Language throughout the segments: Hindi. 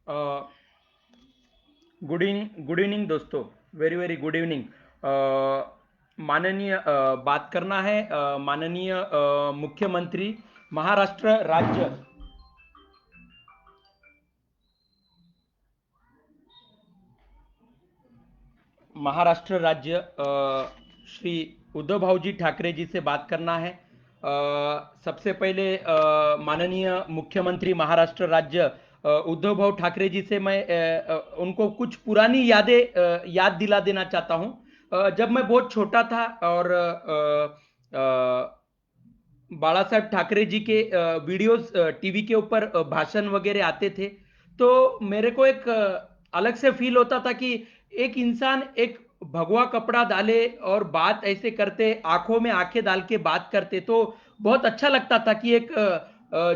गुड इवनिंग दोस्तों। Very very good evening. माननीय बात करना है माननीय मुख्यमंत्री महाराष्ट्र राज्य महाराष्ट्र राज्य श्री उद्धव भाऊजी ठाकरे जी से बात करना है। सबसे पहले माननीय मुख्यमंत्री महाराष्ट्र राज्य उद्धव भाऊ ठाकरे जी से मैं उनको कुछ पुरानी यादें याद दिला देना चाहता हूं। जब मैं बहुत छोटा था और बाला साहब ठाकरे जी के वीडियोस टीवी के ऊपर भाषण वगैरह आते थे, तो मेरे को एक अलग से फील होता था कि एक इंसान एक भगवा कपड़ा डाले और बात ऐसे करते, आंखों में आंखें डाल के बात करते, तो बहुत अच्छा लगता था कि एक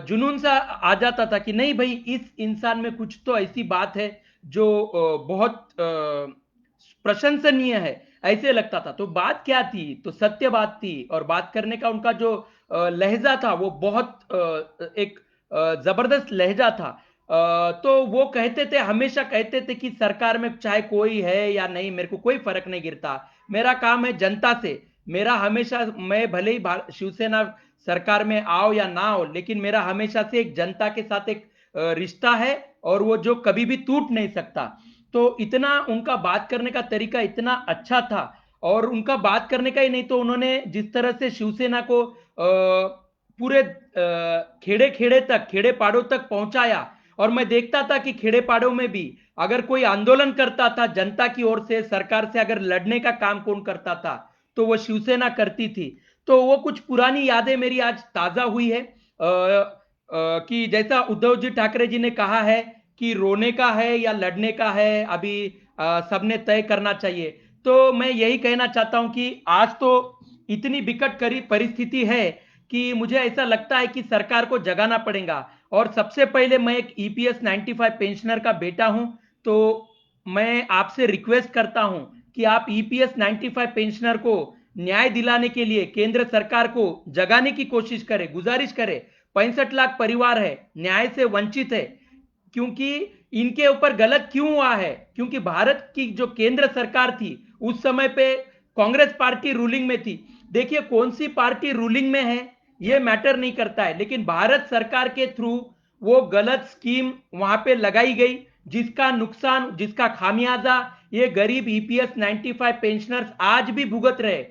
जुनून सा आ जाता था कि नहीं भाई, इस इंसान में कुछ तो ऐसी बात है जो बहुत प्रशंसनीय है, ऐसे लगता था। तो बात क्या थी? तो सत्य बात थी, और बात करने का उनका जो लहजा था वो बहुत एक जबरदस्त लहजा था। तो वो कहते थे, हमेशा कहते थे कि सरकार में चाहे कोई है या नहीं, मेरे को कोई फर्क नहीं गिरता, मेरा काम है जनता से। मेरा हमेशा, मैं भले ही शिवसेना सरकार में आओ या ना हो, लेकिन मेरा हमेशा से एक जनता के साथ एक रिश्ता है, और वो जो कभी भी टूट नहीं सकता। तो इतना उनका बात करने का तरीका इतना अच्छा था। और उनका बात करने का ही नहीं, तो उन्होंने जिस तरह से शिवसेना को पूरे खेड़े खेड़े तक, खेड़े पाड़ों तक पहुंचाया, और मैं देखता था कि खेड़े पाड़ों में भी अगर कोई आंदोलन करता था जनता की ओर से, सरकार से अगर लड़ने का काम कौन करता था, तो वो शिवसेना करती थी। तो वो कुछ पुरानी यादें मेरी आज ताजा हुई है। कि जैसा उद्धव जी ठाकरे जी ने कहा है कि रोने का है या लड़ने का है, अभी सबने तय करना चाहिए। तो मैं यही कहना चाहता हूं कि आज तो इतनी विकट करी परिस्थिति है कि मुझे ऐसा लगता है कि सरकार को जगाना पड़ेगा। और सबसे पहले, मैं एक ईपीएस 95 पेंशनर का बेटा हूं, तो मैं आपसे रिक्वेस्ट करता हूं कि आप ईपीएस 95 पेंशनर को न्याय दिलाने के लिए केंद्र सरकार को जगाने की कोशिश करें, गुजारिश करें। 65 लाख परिवार है, न्याय से वंचित है। क्योंकि इनके ऊपर गलत क्यों हुआ है? क्योंकि भारत की जो केंद्र सरकार थी उस समय पे कांग्रेस पार्टी रूलिंग में थी। देखिए, कौन सी पार्टी रूलिंग में है ये मैटर नहीं करता है, लेकिन भारत सरकार के थ्रू वो गलत स्कीम वहां पे लगाई गई, जिसका नुकसान, जिसका खामियाजा ये गरीब ईपीएस 95 पेंशनर्स आज भी भुगत रहे,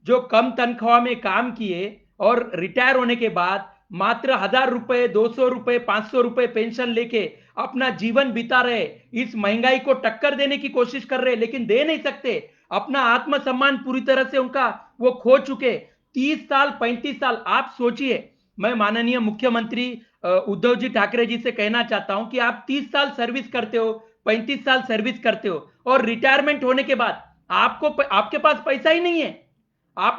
जो कम तनख्वाह में काम किए और रिटायर होने के बाद मात्र 1,000 रुपए, 200 रुपए, 500 रुपए पेंशन लेके अपना जीवन बिता रहे, इस महंगाई को टक्कर देने की कोशिश कर रहे, लेकिन दे नहीं सकते। अपना आत्मसम्मान पूरी तरह से उनका वो खो चुके। 30 साल, 35 साल, आप सोचिए। मैं माननीय मुख्यमंत्री उद्धव जी ठाकरे जी से कहना चाहता हूं कि आप 30 साल सर्विस करते हो, 35 साल सर्विस करते हो, और रिटायरमेंट होने के बाद आपको, आपके पास पैसा ही नहीं है। आप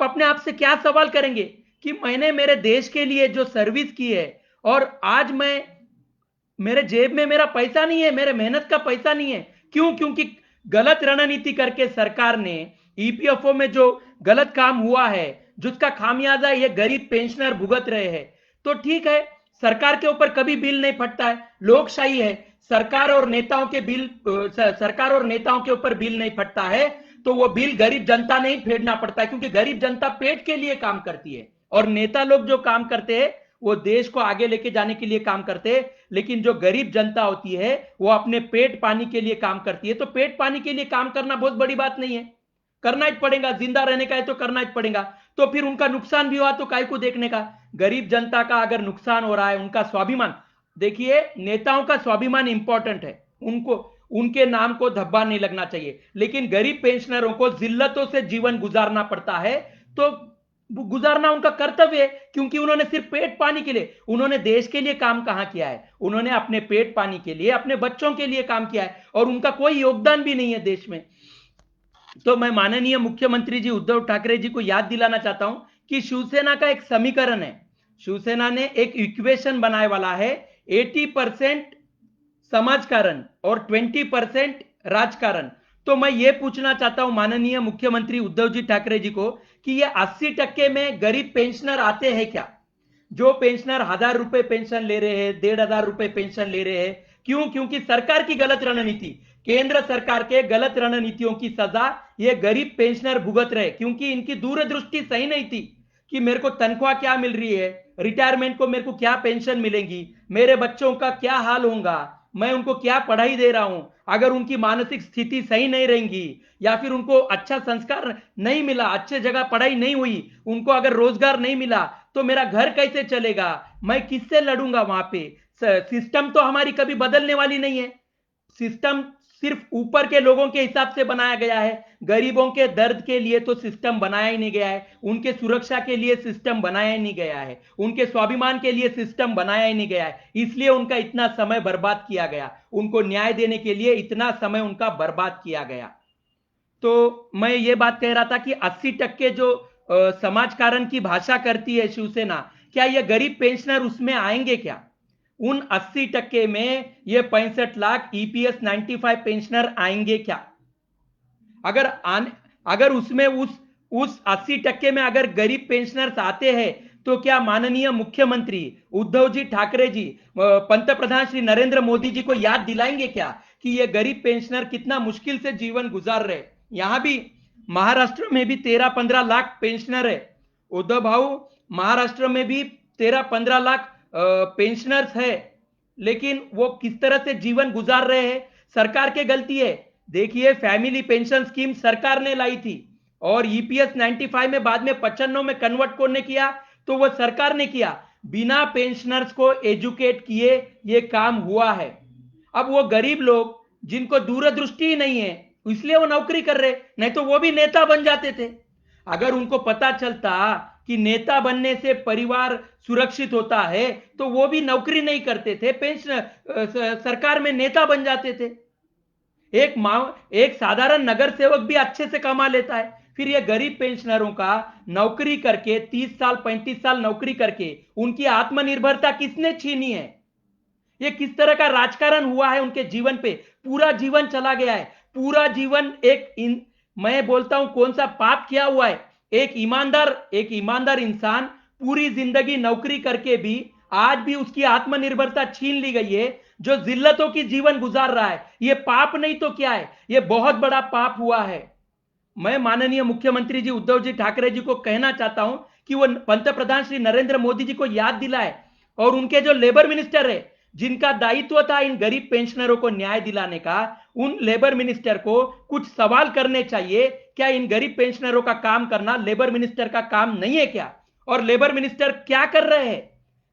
अपने आप से क्या सवाल करेंगे कि मैंने मेरे देश के लिए जो सर्विस की है, और आज मैं, मेरे जेब में मेरा पैसा नहीं है, मेरे मेहनत का पैसा नहीं है। क्यों? क्योंकि गलत रणनीति करके सरकार ने ईपीएफओ में जो गलत काम हुआ है, जिसका खामियाजा ये गरीब पेंशनर भुगत रहे हैं। तो ठीक है, सरकार के ऊपर कभी बिल नहीं फटता है, लोकशाही है। सरकार और नेताओं के बिल, सरकार और नेताओं के ऊपर बिल नहीं फटता है, तो वो बिल गरीब जनता नहीं फेरना पड़ता है, क्योंकि गरीब जनता पेट के लिए काम करती है, और नेता लोग जो काम करते हैं वो देश को आगे लेके जाने के लिए काम करते हैं। लेकिन जो गरीब जनता होती है वो अपने पेट पानी के लिए काम करती है। तो पेट पानी के लिए काम करना बहुत बड़ी बात नहीं है, करना ही पड़ेगा, जिंदा रहने का है तो करना ही पड़ेगा। तो फिर उनका नुकसान भी हुआ तो काय को देखने का? गरीब जनता का अगर नुकसान हो रहा है, उनका स्वाभिमान, देखिए, नेताओं का स्वाभिमान इंपॉर्टेंट है, उनको, उनके नाम को धब्बा नहीं लगना चाहिए, लेकिन गरीब पेंशनरों को जिल्लतों से जीवन गुजारना पड़ता है, तो गुजारना उनका कर्तव्य है। क्योंकि उन्होंने सिर्फ पेट पानी के लिए, उन्होंने देश के लिए काम कहां किया है? उन्होंने अपने पेट पानी के लिए, अपने बच्चों के लिए काम किया है, और उनका कोई योगदान भी नहीं है देश में। तो मैं माननीय मुख्यमंत्री जी उद्धव ठाकरे जी को याद दिलाना चाहता हूं कि शिवसेना का एक समीकरण है, शिवसेना ने एक इक्वेशन बनाए वाला है, 80% समाजकारण और 20% राजकारण। तो मैं ये पूछना चाहता हूं माननीय मुख्यमंत्री उद्धव जी ठाकरे जी को कि ये 80% में गरीब पेंशनर आते हैं क्या? जो पेंशनर 1,000 रुपए पेंशन ले रहे हैं, 1,500 रुपए पेंशन ले रहे हैं, क्यों? क्योंकि सरकार की गलत रणनीति, केंद्र सरकार के गलत रणनीतियों की सजा ये गरीब पेंशनर भुगत रहे, क्योंकि इनकी दूरदृष्टि सही नहीं थी कि मेरे को तनख्वाह क्या मिल रही है, रिटायरमेंट को मेरे को क्या पेंशन मिलेगी, मेरे बच्चों का क्या हाल होगा, मैं उनको क्या पढ़ाई दे रहा हूं, अगर उनकी मानसिक स्थिति सही नहीं रहेंगी या फिर उनको अच्छा संस्कार नहीं मिला, अच्छे जगह पढ़ाई नहीं हुई, उनको अगर रोजगार नहीं मिला तो मेरा घर कैसे चलेगा, मैं किससे लड़ूंगा वहां पे। सिस्टम तो हमारी कभी बदलने वाली नहीं है, सिस्टम सिर्फ ऊपर के लोगों के हिसाब से बनाया गया है, गरीबों के दर्द के लिए तो सिस्टम बनाया ही नहीं गया है, उनके सुरक्षा के लिए सिस्टम बनाया ही नहीं गया है, उनके स्वाभिमान के लिए सिस्टम बनाया ही नहीं गया है, इसलिए उनका इतना समय बर्बाद किया गया, उनको न्याय देने के लिए इतना समय उनका बर्बाद किया गया। तो मैं ये बात कह रहा था कि 80% जो समाजकारण की भाषा करती है शिवसेना, क्या ये गरीब पेंशनर उसमें आएंगे क्या? उन 80% में ये 65 लाख ईपीएस 95 पेंशनर आएंगे क्या? अगर अगर उसमें उस 80% में अगर गरीब पेंशनर्स आते हैं तो क्या माननीय मुख्यमंत्री उद्धव जी ठाकरे जी, पंतप्रधान श्री नरेंद्र मोदी जी को याद दिलाएंगे क्या कि ये गरीब पेंशनर कितना मुश्किल से जीवन गुजार रहे? यहां भी महाराष्ट्र में भी 13-15 लाख पेंशनर है उद्धव भाऊ, महाराष्ट्र में भी 13-15 लाख पेंशनर्स है, लेकिन वो किस तरह से जीवन गुजार रहे हैं? सरकार की गलती है। देखिए, फैमिली पेंशन स्कीम सरकार ने लाई थी और ईपीएस 95 में बाद में 95 में कन्वर्ट करने किया तो वो सरकार ने किया, बिना पेंशनर्स को एजुकेट किए ये काम हुआ है। अब वो गरीब लोग जिनको दूरदृष्टि ही नहीं है इसलिए वो नौकरी कर रहे, नहीं तो वो भी नेता बन जाते थे। अगर उनको पता चलता कि नेता बनने से परिवार सुरक्षित होता है तो वो भी नौकरी नहीं करते थे, पेंशन सरकार में नेता बन जाते थे। एक साधारण नगर सेवक भी अच्छे से कमा लेता है, फिर ये गरीब पेंशनरों का नौकरी करके 30 साल 35 साल नौकरी करके उनकी आत्मनिर्भरता किसने छीनी है? ये किस तरह का राजकारण हुआ है उनके जीवन पे? पूरा जीवन चला गया है, पूरा जीवन मैं बोलता हूं कौन सा पाप किया हुआ है? एक ईमानदार इंसान पूरी जिंदगी नौकरी करके भी आज भी उसकी आत्मनिर्भरता छीन ली गई है, जो जिल्लतों की जीवन गुजार रहा है। ये पाप नहीं तो क्या है? ये बहुत बड़ा पाप हुआ है। मैं माननीय मुख्यमंत्री जी उद्धव जी ठाकरे जी को कहना चाहता हूं कि वो पंतप्रधान श्री नरेंद्र मोदी जी को याद दिलाए और उनके जो लेबर मिनिस्टर है जिनका दायित्व था इन गरीब पेंशनरों को न्याय दिलाने का, उन लेबर मिनिस्टर को कुछ सवाल करने चाहिए। क्या इन गरीब पेंशनरों का काम करना लेबर मिनिस्टर का काम नहीं है क्या? और लेबर मिनिस्टर क्या कर रहे हैं?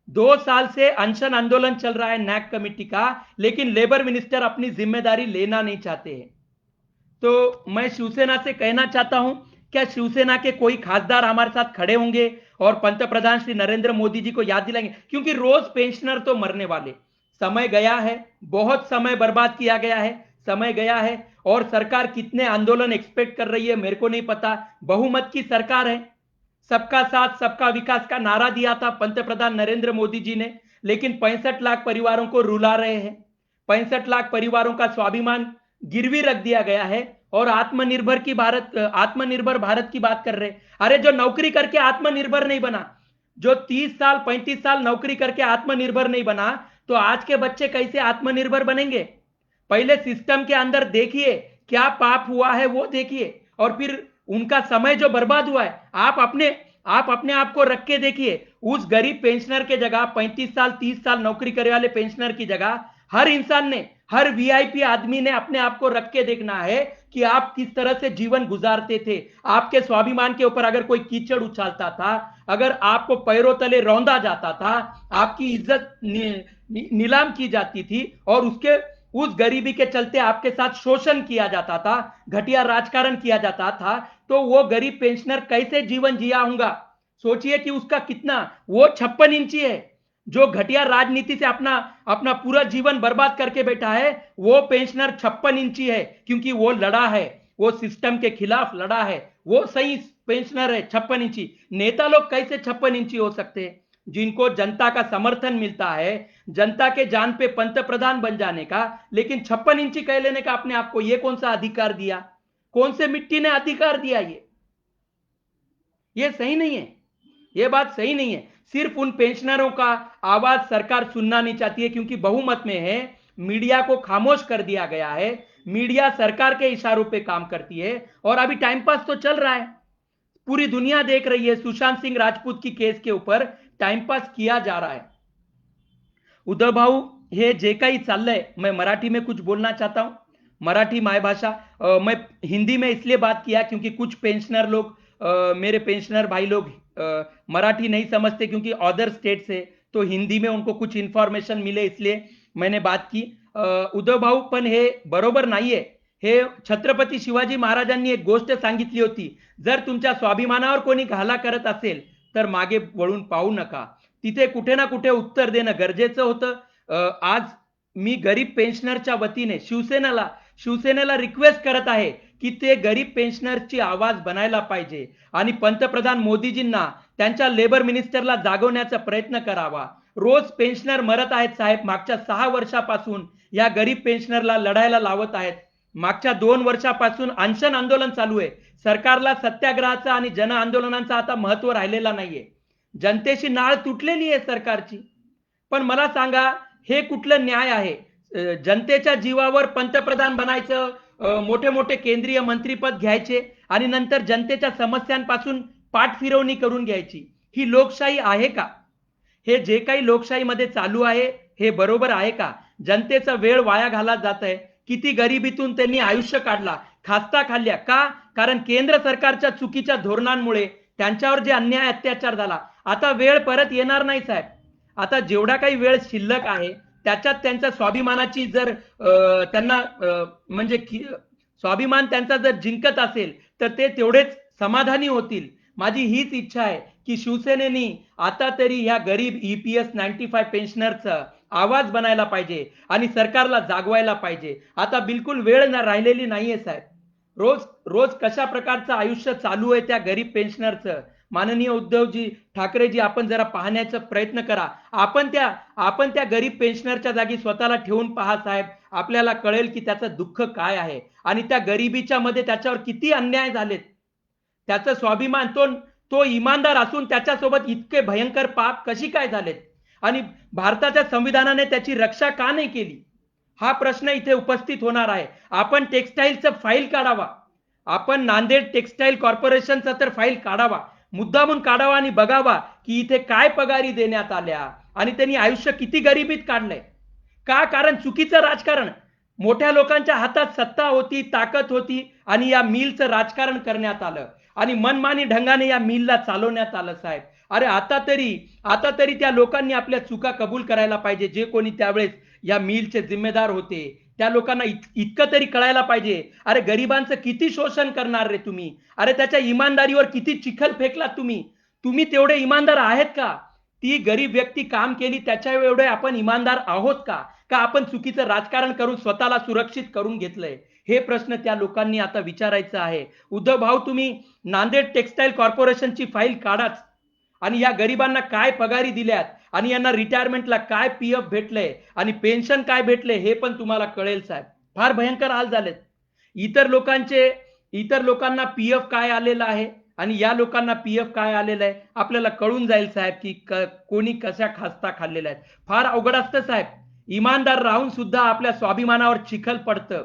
2 साल से अनशन आंदोलन चल रहा है नैक कमेटी का, लेकिन लेबर मिनिस्टर अपनी जिम्मेदारी लेना नहीं चाहते हैं। तो मैं शिवसेना से कहना चाहता हूं, क्या शिवसेना के कोई खासदार हमारे साथ खड़े होंगे और पंतप्रधान श्री नरेंद्र मोदी जी को याद दिलाएंगे? क्योंकि रोज पेंशनर तो मरने वाले, समय गया है, बहुत समय बर्बाद किया गया है, समय गया है। और सरकार कितने आंदोलन एक्सपेक्ट कर रही है मेरे को नहीं पता, बहुमत की सरकार है, सबका साथ सबका विकास का नारा दिया था पंतप्रधान नरेंद्र मोदी जी ने, लेकिन 65 लाख परिवारों को रुला रहे हैं, 65 लाख परिवारों का स्वाभिमान गिरवी रख दिया गया है और आत्मनिर्भर भारत की बात कर रहे। अरे जो नौकरी करके आत्मनिर्भर नहीं बना, जो 30 साल 35 साल नौकरी करके आत्मनिर्भर नहीं बना, तो आज के बच्चे कैसे आत्मनिर्भर बनेंगे? पहले सिस्टम के अंदर देखिए क्या पाप हुआ है वो देखिए, और फिर उनका समय जो बर्बाद हुआ है आप अपने आप को रख के देखिए। उस गरीब पेंशनर के जगह 35 साल 30 साल नौकरी करने वाले पेंशनर की जगह हर इंसान ने, हर वीआईपी आदमी ने अपने आप को रख के देखना है कि आप किस तरह से जीवन गुजारते थे। आपके स्वाभिमान के ऊपर अगर कोई कीचड़ उछालता था, अगर आपको पैरों तले रौंदा जाता था, आपकी इज्जत नीलाम की जाती थी और उस गरीबी के चलते आपके साथ शोषण किया जाता था, घटिया राजकारण किया जाता था, तो वो गरीब पेंशनर कैसे जीवन जिया होगा? सोचिए कि उसका कितना, वो 56 इंची है जो घटिया राजनीति से अपना अपना पूरा जीवन बर्बाद करके बैठा है, वो पेंशनर 56 इंची है क्योंकि वो लड़ा है, वो सिस्टम के खिलाफ लड़ा है, वो सही पेंशनर है 56 इंची। नेता लोग कैसे 56 इंची हो सकते हैं? जिनको जनता का समर्थन मिलता है, जनता के जान पे पंतप्रधान बन जाने का, लेकिन 56 इंची कह लेने का अपने आप को, ये कौन सा अधिकार दिया? कौन से मिट्टी ने अधिकार दिया? ये सही नहीं है, ये बात सही नहीं है। सिर्फ उन पेंशनरों का आवाज सरकार सुनना नहीं चाहती है क्योंकि बहुमत में है, मीडिया को खामोश कर दिया गया है। मीडिया सरकार के इशारों पे काम करती है और अभी टाइम पास तो चल रहा है, पूरी दुनिया देख रही है। सुशांत सिंह राजपूत की केस के ऊपर टाइम पास किया जा रहा है। उद्धव भाऊ, हे जे काही चाललंय, मैं मराठी में कुछ बोलना चाहता हूं। मराठी मायभाषा। मैं हिंदी में इसलिए बात किया क्योंकि कुछ पेंशनर लोग, मेरे पेंशनर भाई लोग मराठी नहीं समझते क्योंकि अदर स्टेट से, तो हिंदी में उनको कुछ इंफॉर्मेशन मिले इसलिए मैंने बात की। उद्धव भाऊ, पण हे बरोबर नाहीये। हे छत्रपती शिवाजी महाराजांनी एक गोष्ट सांगितली होती, जर तुमच्या स्वाभिमानावर कोणी घाला करत असेल तर मागे वळून पाहू नका। तिथे कुठे ना कुठे उत्तर देणं गरजेचं होतं। आज मी गरीब पेन्शनरच्या वतीने शिवसेनेला रिक्वेस्ट करत आहे की ते गरीब पेन्शनरची आवाज बनायला पाहिजे आणि पंतप्रधान मोदीजींना त्यांच्या लेबर मिनिस्टरला जागवण्याचा प्रयत्न करावा। रोज पेन्शनर मरत आहेत साहेब। मागच्या 6 वर्षापासून या गरीब पेन्शनरला लढायला लावत आहेत। मागच्या 2 वर्षापासून अनशन आंदोलन चालू आहे। सरकारला सत्याग्रहाचा आणि जन आंदोलनांचा आता महत्व राहिलेला नाहीये। जनतेशी नाळ तुटलेली आहे सरकारची। पण मला सांगा, हे कुठलं न्याय आहे? जनतेच्या जीवावर पंतप्रधान बनायचं, मोठे मोठे केंद्रीय मंत्रीपद घ्यायचे आणि नंतर जनतेच्या समस्यांपासून पाठफिरवणी करून घ्यायची, ही लोकशाही आहे का? हे जे काही लोकशाहीमध्ये चालू आहे हे बरोबर आहे का? जनतेचा वेळ वाया घालत जात आहे। किती गरिबीतून त्यांनी आयुष्य काढला, खास्ता खाल्ल्या का? कारण केंद्र सरकारच्या चुकीच्या धोरणांमुळे त्यांच्यावर जे अन्याय अत्याचार झाला। आता वेळ परत येणार नाही साहेब। आता जेवढा काही वेळ शिल्लक आहे त्याच्यात त्यांच्या स्वाभिमानाची जर त्यांना म्हणजे स्वाभिमान त्यांचा जर जिंकत असेल तर ते तेवढेच समाधानी होतील। माझी हीच इच्छा आहे की शिवसेनेनी आता तरी ह्या गरीब EPS 95 पेन्शनरचा आवाज बनायला पाहिजे आणि सरकारला जागवायला पाहिजे। आता बिलकुल वेळ राहिलेली नाहीये साहेब। रोज रोज कशा प्रकारचं आयुष्य चालू आहे त्या गरीब पेन्शनरचं। माननीय उद्धवजी ठाकरेजी, आपण जरा पाहण्याचा प्रयत्न करा। आपण त्या गरीब पेन्शनरच्या जागी स्वतःला ठेवून पहा साहेब। आपल्याला कळेल की त्याचं दुःख काय आहे आणि त्या गरिबीच्या मध्ये त्याच्यावर किती अन्याय झालेत। त्याचं स्वाभिमान, तो इमानदार असून त्याच्यासोबत इतके भयंकर पाप कशी काय झालेत आणि भारताच्या संविधानाने त्याची रक्षा का नाही केली, हा प्रश्न इथे उपस्थित होणार आहे। आपण टेक्सटाईलचं फाईल काढावा। आपण नांदेड टेक्सटाईल कॉर्पोरेशनचा तर फाईल काढावा, मुद्दामून काढावा आणि बघावा की इथे काय पगारी देण्यात आल्या आणि त्यांनी आयुष्य किती गरिबीत काढलंय का? कारण चुकीचं राजकारण, मोठ्या लोकांच्या हातात सत्ता होती, ताकद होती आणि या मिलचं राजकारण करण्यात आलं आणि मनमानी ढंगाने या मिलला चालवण्यात आलं साहेब। अरे आता तरी त्या लोकांनी आपल्या चुका कबूल करायला पाहिजे। जे कोणी त्यावेळेस या मिलचे जिम्मेदार होते त्या लोकांना इतकं तरी कळायला पाहिजे, अरे गरिबांचं किती शोषण करणार रे तुम्ही? अरे त्याच्या इमानदारीवर किती चिखल फेकला तुम्ही तेवढे इमानदार आहेत का? ती गरीब व्यक्ती काम केली त्याच्या एवढे आपण इमानदार आहोत का? का आपण चुकीचं राजकारण करून स्वतःला सुरक्षित करून घेतलंय? हे प्रश्न त्या लोकांनी आता विचारायचं आहे। उद्धव भाऊ, तुम्ही नांदेड टेक्सटाईल कॉर्पोरेशनची फाईल काढाच आणि या गरिबांना काय पगारी दिल्यात आणि यांना रिटायरमेंटला काय PF भेटलंय आणि पेन्शन काय भेटले हे पण तुम्हाला कळेल साहेब। फार भयंकर हाल झालेत। इतर लोकांना PF काय आलेला आहे आणि या लोकांना PF काय आलेलं आहे आपल्याला कळून जाईल साहेब की कोणी कशा खास्ता खाल्लेल्या आहेत। फार अवघड असतं साहेब। इमानदार राहून सुद्धा आपल्या स्वाभिमानावर चिखल पडतं।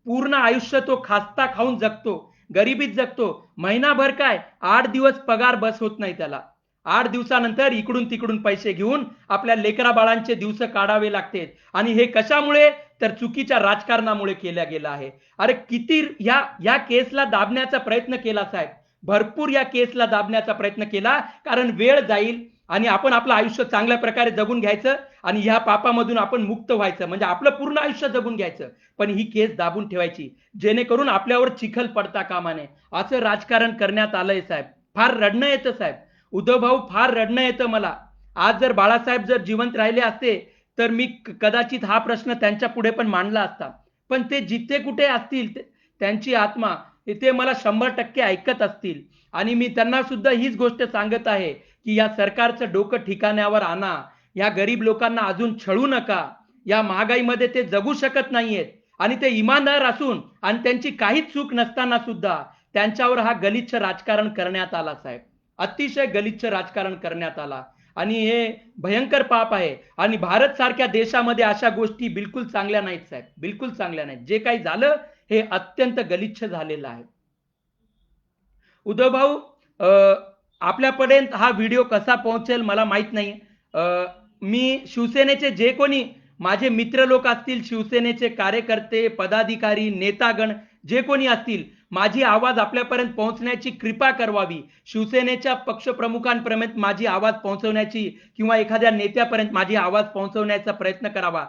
पूर्ण आयुष्य तो खास्ता खाऊन जगतो, गरिबीत जगतो। महिनाभर काय 8 दिवस पगार बस होत नाही त्याला। 8 दिवसानंतर इकडून तिकडून पैसे घेऊन आपल्या लेकरा बाळांचे दिवस काढावे लागतात आणि हे कशामुळे? तर चुकीच्या राजकारणामुळे केल्या गेला आहे। अरे किती या केसला दाबण्याचा प्रयत्न केला साहेब, भरपूर या केसला दाबण्याचा प्रयत्न केला, कारण वेळ जाईल आणि आपण आपलं आयुष्य चांगल्या प्रकारे जगून घ्यायचं आणि ह्या पापामधून आपण मुक्त व्हायचं, म्हणजे आपलं पूर्ण आयुष्य जगून घ्यायचं। पण ही केस दाबून ठेवायची जेणेकरून आपल्यावर चिखल पडता कामा नये, असं राजकारण करण्यात आलंय साहेब। फार रडणं येतं साहेब। उद्धव भाऊ, फार रडणं येतं मला। आज जर बाळासाहेब जर जिवंत राहिले असते तर मी कदाचित हा प्रश्न त्यांच्या पुढे पण मांडला असता, पण ते जिथे कुठे असतील त्यांची आत्मा ते मला 100% ऐकत असतील आणि मी त्यांना सुद्धा हीच गोष्ट सांगत आहे की या सरकारचं डोकं ठिकाण्यावर आणा। या गरीब लोकांना अजून छळू नका। या महागाईमध्ये ते जगू शकत नाहीयेत आणि ते इमानदार असून आणि त्यांची काहीच चूक नसताना सुद्धा त्यांच्यावर हा गलिच्छ राजकारण करण्यात आला साहेब। अतिशय गलिच्छ राजकारण करण्यात आला आणि हे भयंकर पाप आहे. आणि भारत सारख्या देशामध्ये अशा गोष्टी बिलकुल चांगल्या नाहीत साहेब, बिलकुल चांगल्या नाहीत. जे काही झालं हे अत्यंत गलिच्छ झालेलं आहे. उद्धव भाऊ, आपल्यापर्यंत हा व्हिडिओ कसा पोहोचेल मला माहित नाही. मी शिवसेनेचे जे कोणी माझे मित्र लोक असतील, शिवसेनेचे कार्यकर्ते, पदाधिकारी, नेतागण जे कोणी असतील, माझी आवाज आपल्यापर्यंत पोहोचण्याची कृपा करवावी. शिवसेनेच्या पक्षप्रमुखांपर्यंत माझी आवाज पोहोचवण्याची किंवा एखाद्या नेत्यापर्यंत माझी आवाज पोहोचवण्याचा प्रयत्न करावा.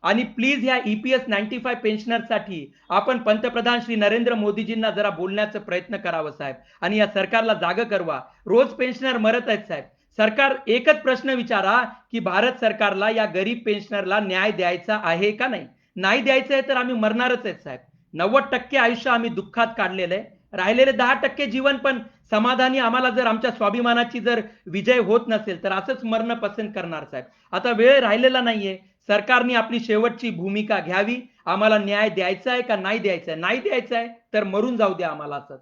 आणि प्लीज ह्या EPS 95 पेन्शनरसाठी आपण पंतप्रधान श्री नरेंद्र मोदीजींना जरा बोलण्याचा प्रयत्न करावा साहेब, आणि या सरकारला जाग करवा. रोज पेन्शनर मरत आहेत साहेब. सरकार एकच प्रश्न विचारा की भारत सरकारला या गरीब पेन्शनरला न्याय द्यायचा आहे का नाही. नाही द्यायचं आहे तर आम्ही मरणारच आहेत साहेब. 90% आयुष्य आम्ही दुःखात काढलेलं आहे. राहिलेले 10% जीवन पण समाधानी आम्हाला जर आमच्या स्वाभिमानाची जर विजय होत नसेल तर असंच मरण पसंत करणार साहेब. आता वेळ राहिलेला नाहीये. सरकारने आपली शेवटची भूमिका घ्यावी. आम्हाला न्याय द्यायचा आहे का नाही द्यायचा आहे. नाही द्यायचा आहे तर मरून जाऊ द्या आम्हाला असंच.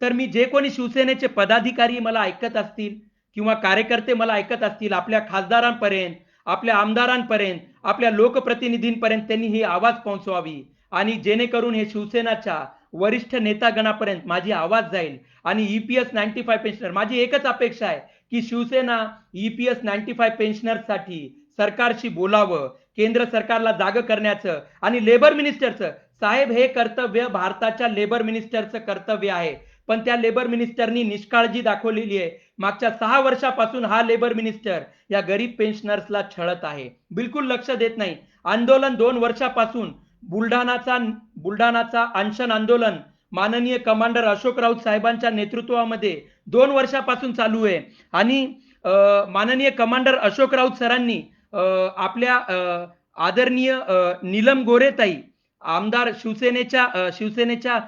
तर मी जे कोणी शिवसेनेचे पदाधिकारी मला ऐकत असतील किंवा कार्यकर्ते मला ऐकत असतील, आपल्या खासदारांपर्यंत, आपल्या आमदारांपर्यंत, आपल्या लोकप्रतिनिधींपर्यंत त्यांनी ही आवाज पोहोचवावी. आणि जेणेकरून हे शिवसेनाच्या वरिष्ठ नेतागणापर्यंत माझी आवाज जाईल. आणि EPS 95 पेन्शनर, माझी एकच अपेक्षा आहे की शिवसेना EPS 95 पेन्शनरसाठी सरकारशी बोलावं, केंद्र सरकारला जाग करण्याचं. आणि लेबर मिनिस्टरचं साहेब, हे कर्तव्य भारताच्या लेबर मिनिस्टरचं कर्तव्य आहे. पण त्या लेबर मिनिस्टरनी निष्काळजी दाखवलेली आहे. मागच्या 6 वर्षापासून हा लेबर मिनिस्टर या गरीब पेन्शनर्सला छळत आहे, बिलकुल लक्ष देत नाही. आंदोलन 2 वर्षापासून बुलढाणाचा अनशन आंदोलन माननीय कमांडर अशोक राऊत साहेबांच्या नेतृत्वामध्ये 2 वर्षापासून चालू आहे. आणि माननीय कमांडर अशोक राऊत सरांनी आपल्या आदरणीय नीलम गोरेताई, आमदार शिवसेनेच्या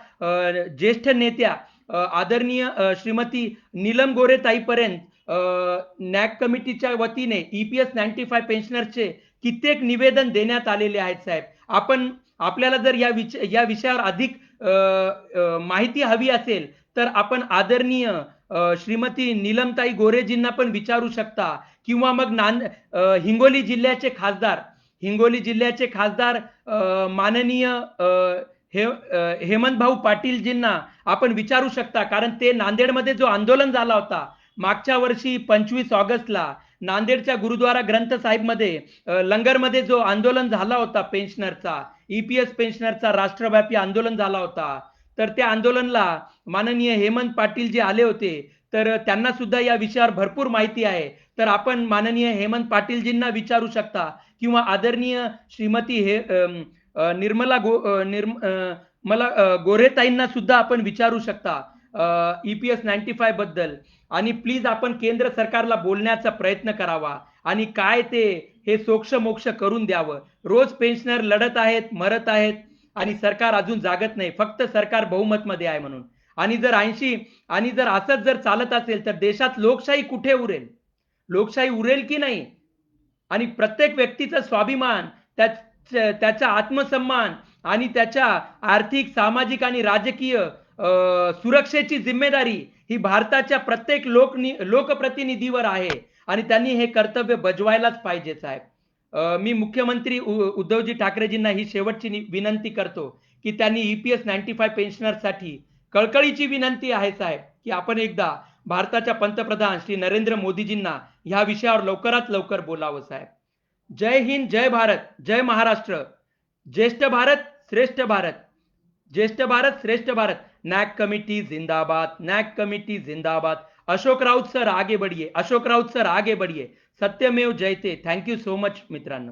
ज्येष्ठ नेत्या आदरणीय श्रीमती नीलम गोरेताईपर्यंत नॅक कमिटीच्या वतीने EPS 95 पेन्शनरचे कित्येक निवेदन देण्यात आलेले आहेत साहेब. आपल्याला जर या विषयावर अधिक माहिती हवी असेल तर आपण आदरणीय श्रीमती नीलमताई गोरेजींना पण विचारू शकता. किंवा मग हिंगोली जिल्ह्याचे खासदार माननीय हेमंत भाऊ पाटीलजींना आपण विचारू शकता. कारण ते नांदेडमध्ये जो आंदोलन झाला होता मागच्या वर्षी 25 ऑगस्टला, नांदेडच्या गुरुद्वारा ग्रंथ साहिबमध्ये लंगरमध्ये जो आंदोलन झाला होता पेन्शनरचा, EPS पेन्शनरचा राष्ट्रव्यापी आंदोलन झाला होता. तर त्या आंदोलनाला माननीय हेमंत पाटील जे आले होते, तर त्यांना सुद्धा या विषयावर भरपूर माहिती आहे. तर आपण माननीय हेमंत पाटीलजींना विचारू शकता. किंवा आदरणीय श्रीमती निर्मला गोरेताईंना सुद्धा आपण विचारू शकता EPS 95 बद्दल. आणि प्लीज आपण केंद्र सरकारला बोलण्याचा प्रयत्न करावा आणि काय ते हे सोक्ष मोक्ष करून द्यावं. रोज पेन्शनर लढत आहेत, मरत आहेत आणि सरकार अजून जागत नाही, फक्त सरकार बहुमत मध्ये आहे म्हणून. आणि जर असंच जर चालत असेल तर देशात लोकशाही कुठे उरेल? लोकशाही उरेल की नाही? आणि प्रत्येक व्यक्तीचा स्वाभिमान, त्याचा आत्मसन्मान आणि त्याच्या आर्थिक, सामाजिक आणि राजकीय सुरक्षेची जिम्मेदारी ही भारताच्या प्रत्येक लोकप्रतिनिधीवर आहे आणि त्यांनी हे कर्तव्य बजवायलाच पाहिजे साहेब. मी मुख्यमंत्री उद्धवजी ठाकरेजींना ही शेवटची विनंती करतो की त्यांनी EPS 95 पेन्शनरसाठी कळकळीची विनंती आहे साहेब की आपण एकदा भारताच्या पंतप्रधान श्री नरेंद्र मोदीजींना ह्या विषयावर लवकरात लवकर बोलावं साहेब. जय हिंद, जय भारत, जय महाराष्ट्र. ज्येष्ठ भारत श्रेष्ठ भारत, ज्येष्ठ भारत श्रेष्ठ भारत. नॅक कमिटी जिंदाबाद, नॅक कमिटी जिंदाबाद. अशोक राऊत सर आगे बढ़िए, अशोक राऊत सर आगे बढ़िए. सत्यमेव जयते. थँक्यू सो मच मित्रांनो.